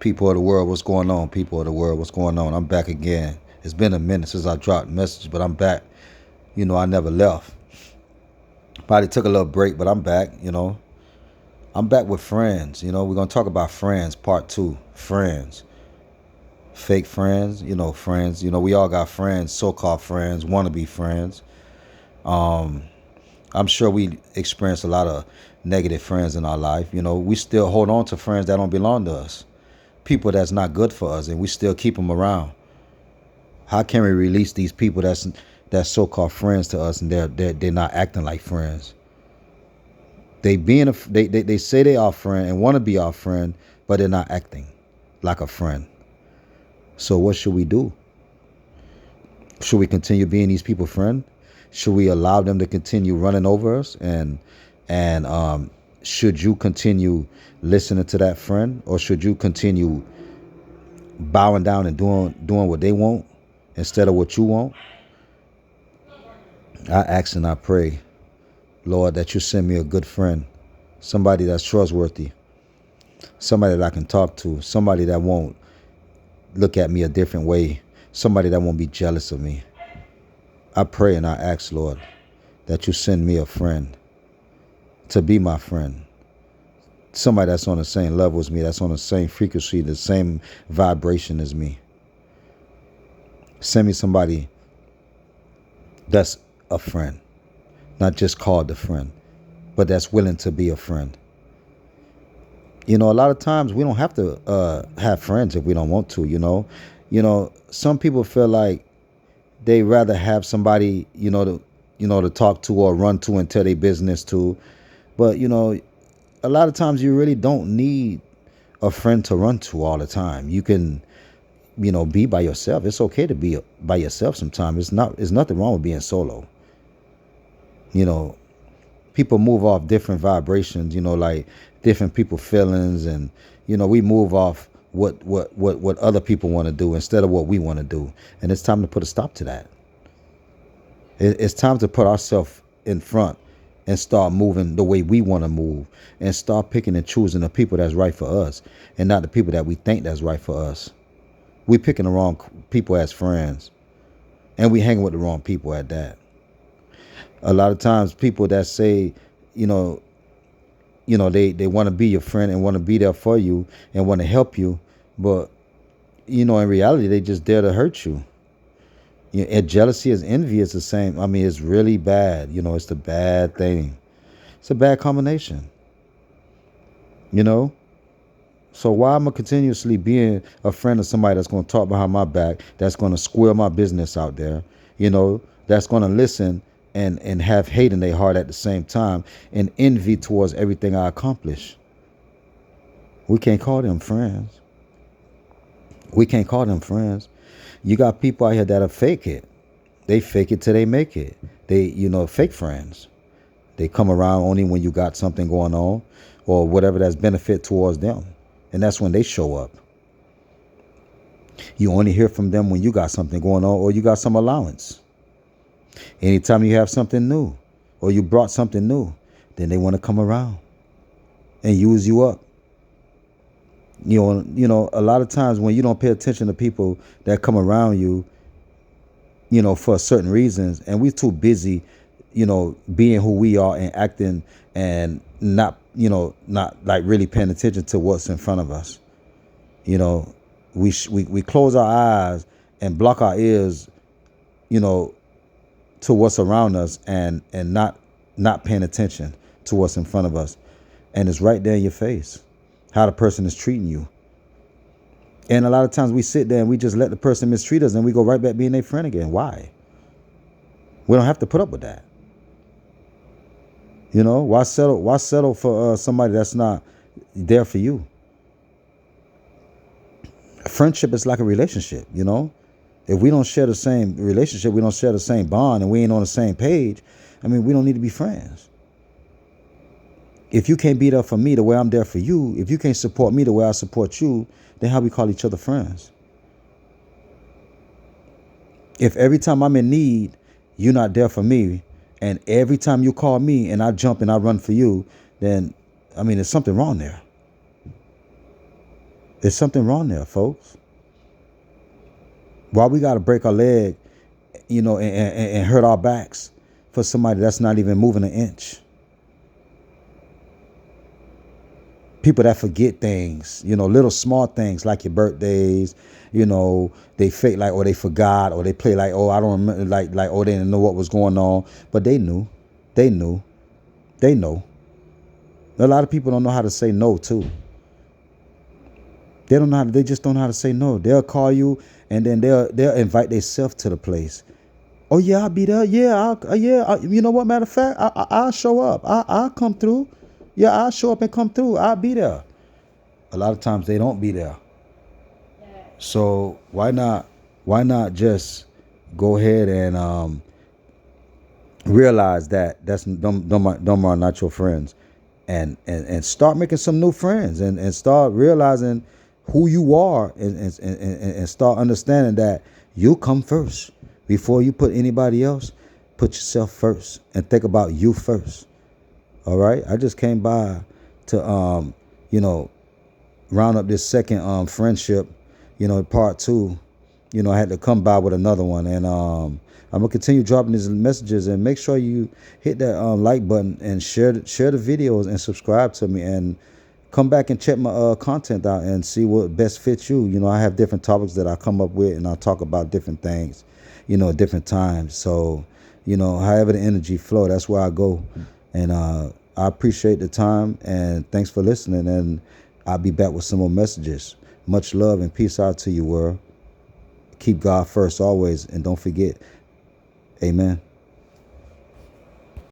People of the world, what's going on? People of the world, what's going on? I'm back again. It's been a minute since I dropped a message, but I'm back. I never left. Probably took a little break, but I'm back. I'm back with friends. We're going to talk about friends, part two. Friends. Fake friends, friends. We all got friends, so called friends, wannabe friends. Um, I'm sure we experience a lot of negative friends in our life. We still hold on to friends that don't belong to us, people that's not good for us, and we still keep them around. How can we release these people that's so-called friends to us, and they're not acting like friends? They say they are friend and want to be our friend, but they're not acting like a friend. So what should we do? Should we continue being these people's friend? Should we allow them to continue running over us? And should you continue listening to that friend, or should you continue bowing down and doing what they want instead of what you want? I ask and I pray, Lord, that you send me a good friend, somebody that's trustworthy, somebody that I can talk to, somebody that won't look at me a different way, somebody that won't be jealous of me. I pray and I ask, Lord, that you send me a friend to be my friend, somebody that's on the same level as me, that's on the same frequency, the same vibration as me. Send me somebody that's a friend, not just called a friend, but that's willing to be a friend. A lot of times we don't have to have friends if we don't want to. Some people feel like they rather have somebody, to talk to or run to and tell their business to. But a lot of times you really don't need a friend to run to all the time. You can, be by yourself. It's okay to be by yourself sometimes. There's nothing wrong with being solo. People move off different vibrations, like different people feelings, and we move off what other people want to do instead of what we want to do. And it's time to put a stop to that. It's time to put ourselves in front and start moving the way we want to move, and start picking and choosing the people that's right for us and not the people that we think that's right for us. We picking the wrong people as friends, and we hanging with the wrong people at that. A lot of times people that say, they want to be your friend and want to be there for you and want to help you, but in reality they just there to hurt you. And jealousy is envy is the same. I mean, it's really bad. It's the bad thing. It's a bad combination. So why am I continuously being a friend of somebody that's going to talk behind my back, that's going to square my business out there, that's going to listen and have hate in their heart at the same time, and envy towards everything I accomplish? We can't call them friends. We can't call them friends. You got people out here that'll fake it. They fake it till they make it. They, fake friends. They come around only when you got something going on or whatever that's benefit towards them. And that's when they show up. You only hear from them when you got something going on or you got some allowance. Anytime you have something new or you brought something new, then they want to come around and use you up. A lot of times when you don't pay attention to people that come around you, for certain reasons, and we're too busy, being who we are and acting and not like really paying attention to what's in front of us. We close our eyes and block our ears, to what's around us, and not paying attention to what's in front of us. And it's right there in your face, how the person is treating you. And a lot of times we sit there and we just let the person mistreat us, and we go right back being their friend again. Why? We don't have to put up with that. Why settle for somebody that's not there for you? A friendship is like a relationship. If we don't share the same relationship, we don't share the same bond, and we ain't on the same page, we don't need to be friends. If you can't be there for me the way I'm there for you, if you can't support me the way I support you, then how we call each other friends? If every time I'm in need, you're not there for me, and every time you call me and I jump and I run for you, then, there's something wrong there. There's something wrong there, folks. Why we got to break our leg, and hurt our backs for somebody that's not even moving an inch? People that forget things, little small things like your birthdays, they fake like, or they forgot, or they play like, oh, I don't remember, like, oh, they didn't know what was going on, but they knew. They know. A lot of people don't know how to say no too. They just don't know how to say no. They'll call you and then they'll invite themselves to the place. Oh yeah, I'll be there. Yeah, you know what? Matter of fact, I'll show up. I'll come through. Yeah, I'll show up and come through. I'll be there. A lot of times they don't be there. So why not just go ahead and realize that them are not your friends, and start making some new friends, and start realizing who you are, and start understanding that you come first before you put anybody else. Put yourself first and think about you first. All right. I just came by to round up this second friendship, part 2. I had to come by with another one, and I'm gonna continue dropping these messages, and make sure you hit that like button and share the videos and subscribe to me, and come back and check my content out and see what best fits you. I have different topics that I come up with, and I talk about different things, at different times. So, however the energy flow, that's where I go. And I appreciate the time, and thanks for listening. And I'll be back with some more messages. Much love and peace out to you, world. Keep God first always, and don't forget. Amen.